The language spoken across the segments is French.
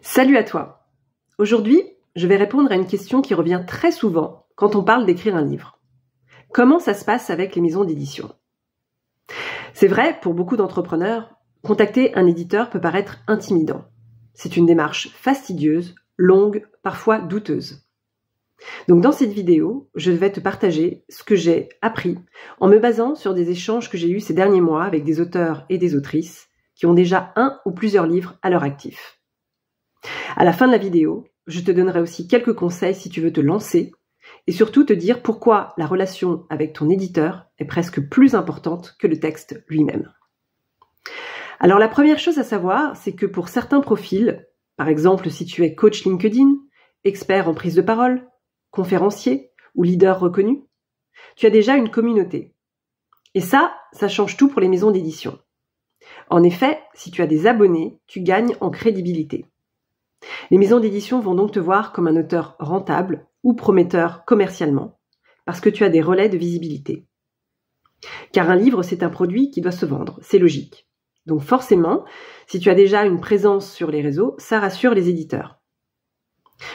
Salut à toi! Aujourd'hui, je vais répondre à une question qui revient très souvent quand on parle d'écrire un livre. Comment ça se passe avec les maisons d'édition? C'est vrai, pour beaucoup d'entrepreneurs, contacter un éditeur peut paraître intimidant. C'est une démarche fastidieuse, longue, parfois douteuse. Donc dans cette vidéo, je vais te partager ce que j'ai appris en me basant sur des échanges que j'ai eus ces derniers mois avec des auteurs et des autrices qui ont déjà un ou plusieurs livres à leur actif. À la fin de la vidéo, je te donnerai aussi quelques conseils si tu veux te lancer et surtout te dire pourquoi la relation avec ton éditeur est presque plus importante que le texte lui-même. Alors la première chose à savoir, c'est que pour certains profils, par exemple si tu es coach LinkedIn, expert en prise de parole, conférencier ou leader reconnu, tu as déjà une communauté. Et ça change tout pour les maisons d'édition. En effet, si tu as des abonnés, tu gagnes en crédibilité. Les maisons d'édition vont donc te voir comme un auteur rentable ou prometteur commercialement, parce que tu as des relais de visibilité. Car un livre, c'est un produit qui doit se vendre, c'est logique. Donc forcément, si tu as déjà une présence sur les réseaux, ça rassure les éditeurs.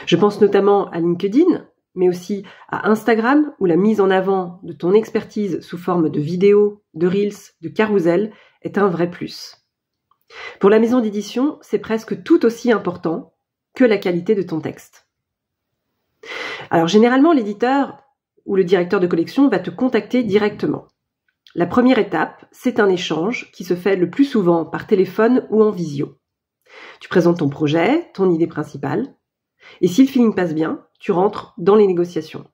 Je pense notamment à LinkedIn, mais aussi à Instagram, où la mise en avant de ton expertise sous forme de vidéos, de reels, de carousel est un vrai plus. Pour la maison d'édition, c'est presque tout aussi important que la qualité de ton texte. Alors généralement, l'éditeur ou le directeur de collection va te contacter directement. La première étape, c'est un échange qui se fait le plus souvent par téléphone ou en visio. Tu présentes ton projet, ton idée principale, et si le feeling passe bien, tu rentres dans les négociations.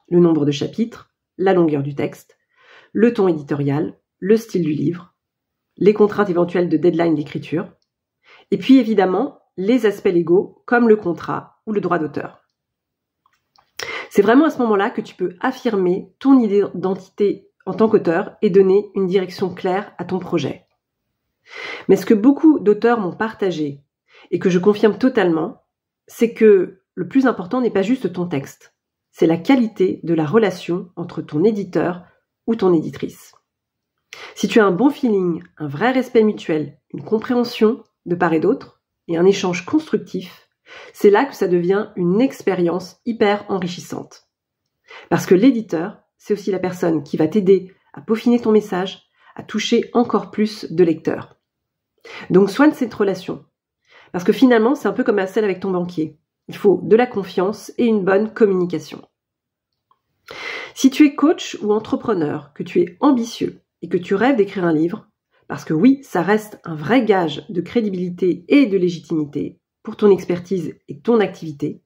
Le nombre de chapitres, la longueur du texte, le ton éditorial, le style du livre, les contraintes éventuelles de deadline d'écriture, et puis évidemment, les aspects légaux comme le contrat ou le droit d'auteur. C'est vraiment à ce moment-là que tu peux affirmer ton identité en tant qu'auteur et donner une direction claire à ton projet. Mais ce que beaucoup d'auteurs m'ont partagé et que je confirme totalement, c'est que le plus important n'est pas juste ton texte, c'est la qualité de la relation entre ton éditeur ou ton éditrice. Si tu as un bon feeling, un vrai respect mutuel, une compréhension de part et d'autre, et un échange constructif, c'est là que ça devient une expérience hyper enrichissante. Parce que l'éditeur, c'est aussi la personne qui va t'aider à peaufiner ton message, à toucher encore plus de lecteurs. Donc soigne cette relation. Parce que finalement, c'est un peu comme celle avec ton banquier. Il faut de la confiance et une bonne communication. Si tu es coach ou entrepreneur, que tu es ambitieux et que tu rêves d'écrire un livre, parce que oui, ça reste un vrai gage de crédibilité et de légitimité pour ton expertise et ton activité,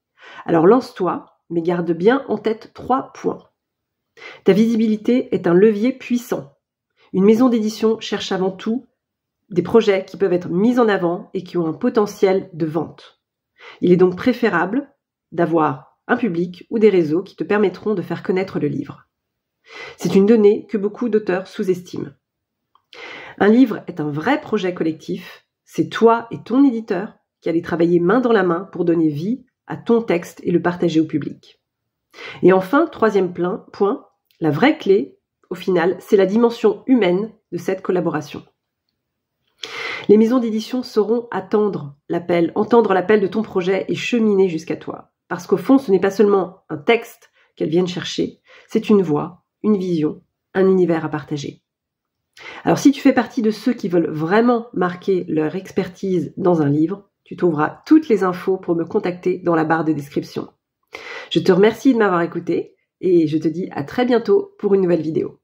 alors lance-toi, mais garde bien en tête 3 points. Ta visibilité est un levier puissant. Une maison d'édition cherche avant tout des projets qui peuvent être mis en avant et qui ont un potentiel de vente. Il est donc préférable d'avoir un public ou des réseaux qui te permettront de faire connaître le livre. C'est une donnée que beaucoup d'auteurs sous-estiment. Un livre est un vrai projet collectif, c'est toi et ton éditeur qui allez travailler main dans la main pour donner vie à ton texte et le partager au public. Et enfin, troisième point, la vraie clé, au final, c'est la dimension humaine de cette collaboration. Les maisons d'édition sauront entendre l'appel de ton projet et cheminer jusqu'à toi. Parce qu'au fond, ce n'est pas seulement un texte qu'elles viennent chercher, c'est une voix, une vision, un univers à partager. Alors si tu fais partie de ceux qui veulent vraiment marquer leur expertise dans un livre, tu trouveras toutes les infos pour me contacter dans la barre de description. Je te remercie de m'avoir écouté et je te dis à très bientôt pour une nouvelle vidéo.